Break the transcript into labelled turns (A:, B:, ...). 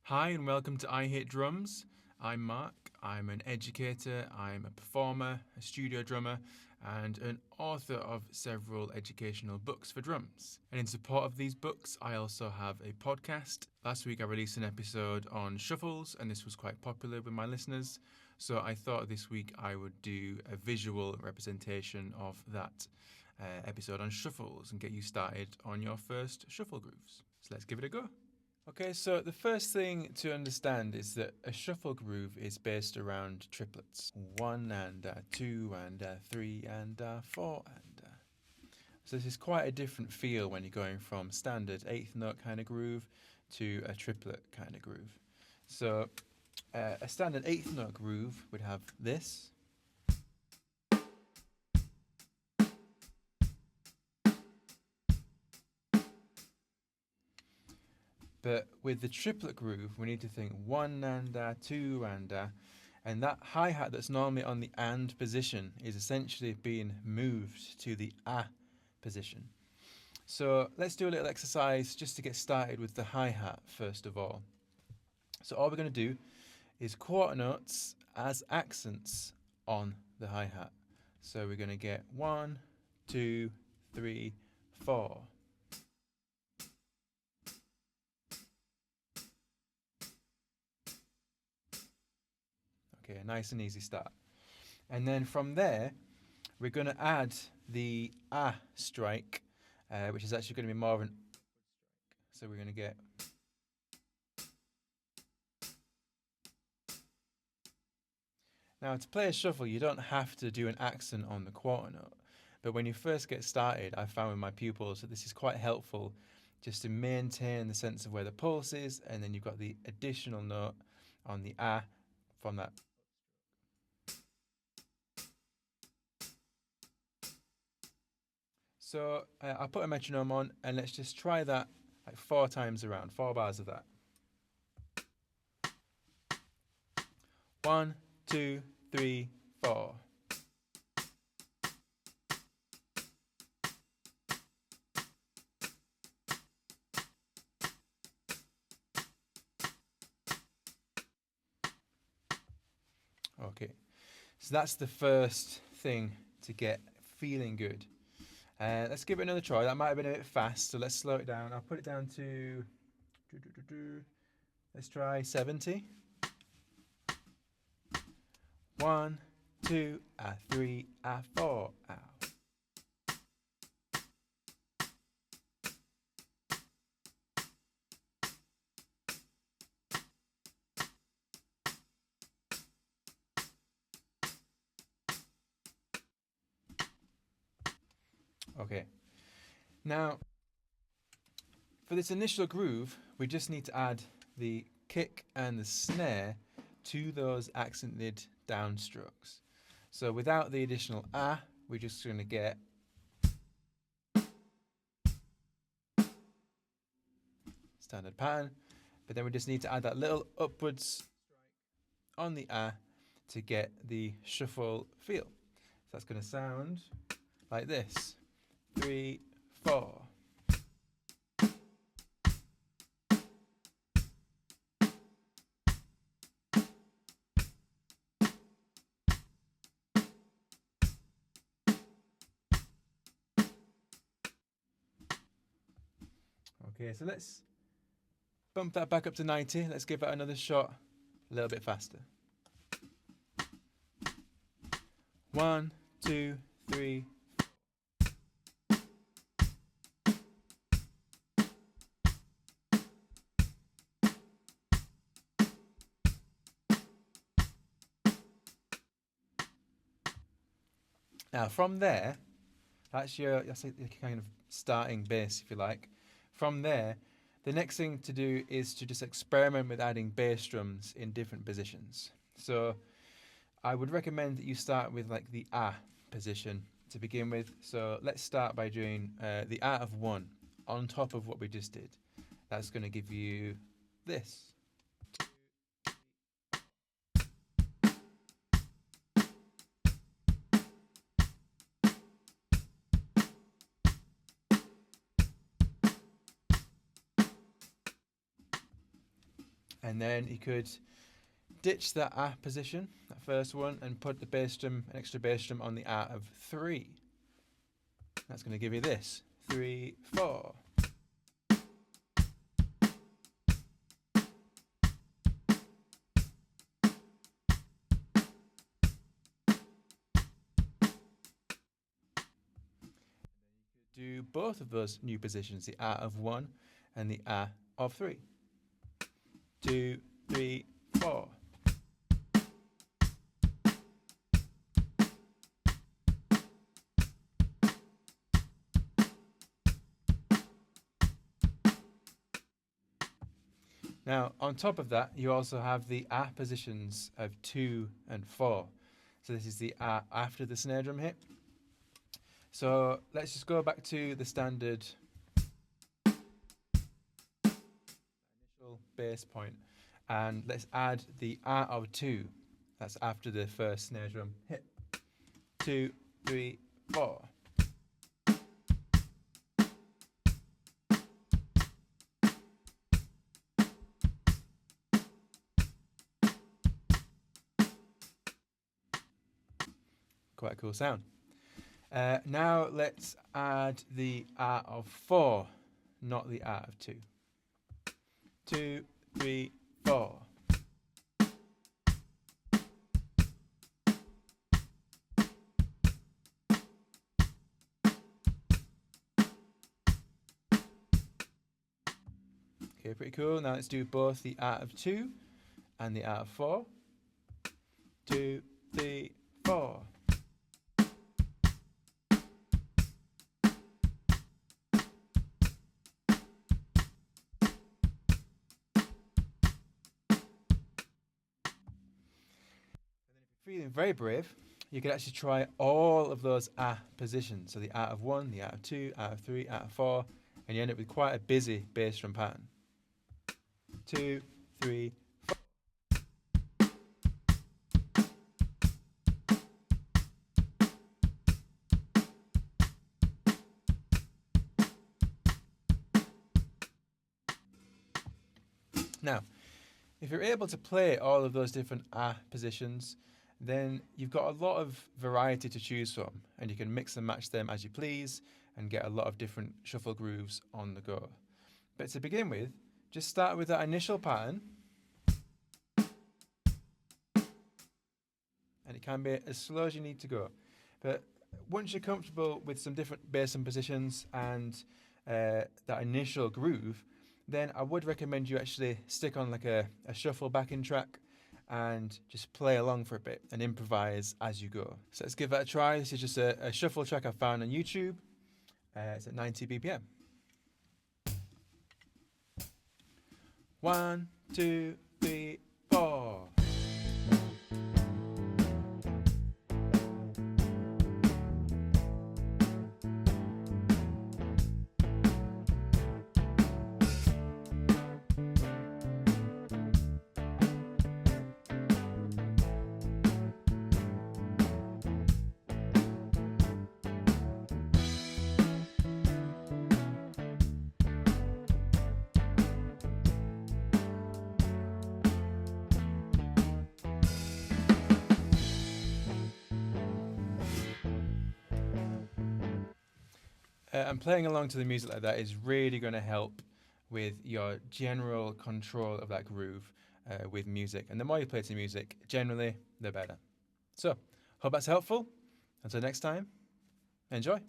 A: Hi and welcome to I Hate Drums. I'm Mark. I'm an educator, I'm a performer, a studio drummer, and an author of several educational books for drums. And in support of these books, I also have a podcast. Last week I released an episode on shuffles, and this was quite popular with my listeners. So I thought this week I would do a visual representation of that episode on shuffles and get you started on your first shuffle grooves. So let's give it a go. Okay, so the first thing to understand is that a shuffle groove is based around triplets. 1 and 2 and 3 and 4 and... So this is quite a different feel when you're going from standard eighth note kind of groove to a triplet kind of groove. So a standard eighth note groove would have this. But with the triplet groove, we need to think 1 and 2 and that hi-hat that's normally on the and position is essentially being moved to the position. So let's do a little exercise just to get started with the hi-hat first of all. So all we're going to do is quarter notes as accents on the hi-hat. So we're going to get 1, 2, 3, 4. Okay, a nice and easy start. And then from there, we're going to add the strike, which is actually going to be more of an upward strike. So we're going to get... Now, to play a shuffle, you don't have to do an accent on the quarter note. But when you first get started, I found with my pupils that this is quite helpful just to maintain the sense of where the pulse is, and then you've got the additional note on the from that. So I'll put a metronome on and let's just try that like 4 times around, 4 bars of that. 1, 2, 3, 4. Okay, so that's the first thing to get feeling good. Let's give it another try. That might have been a bit fast, so let's slow it down. I'll put it down to... Let's try 70. 1, 2, 3, 4. Ow. Okay. Now, for this initial groove, we just need to add the kick and the snare to those accented downstrokes. So without the additional we're just going to get standard pattern, but then we just need to add that little upwards strike on the to get the shuffle feel. So that's going to sound like this. 3, 4. Okay, so let's bump that back up to 90. Let's give that another shot a little bit faster. 1, 2, 3. Now from there, that's your kind of starting bass, if you like. From there, the next thing to do is to just experiment with adding bass drums in different positions. So I would recommend that you start with like the position to begin with. So let's start by doing the of 1 on top of what we just did. That's going to give you this. And then you could ditch that A position, that first one, and put the bass drum, an extra bass drum on the A of 3. That's going to give you this, 3, 4. Do both of those new positions, the A of 1 and the A of 3. 2, 3, 4. Now, on top of that, you also have the A positions of 2 and 4. So this is the A after the snare drum hit. So let's just go back to the standard initial bass point, and let's add the A of 2. That's after the first snare drum hit. 2, 3, 4. Quite a cool sound. Now let's add the A of 4, not the A of 2. 2, 3, 4. Okay, pretty cool. Now let's do both the A of 2 and the A of 4. 2, 3, 4. Feeling very brave, you could actually try all of those A positions. So the A of 1, the A of 2, A of 3, A of 4, and you end up with quite a busy bass drum pattern. 2, 3, 4. Now, if you're able to play all of those different A positions, then you've got a lot of variety to choose from, and you can mix and match them as you please and get a lot of different shuffle grooves on the go. But to begin with, just start with that initial pattern, and it can be as slow as you need to go. But once you're comfortable with some different bass and positions and that initial groove, then I would recommend you actually stick on like a shuffle backing track and just play along for a bit and improvise as you go. So let's give that a try. This is just a shuffle track I found on YouTube. It's at 90 BPM. 1, 2, 3, 4. And playing along to the music like that is really going to help with your general control of that groove with music. And the more you play to music, generally, the better. So, hope that's helpful. Until next time, enjoy.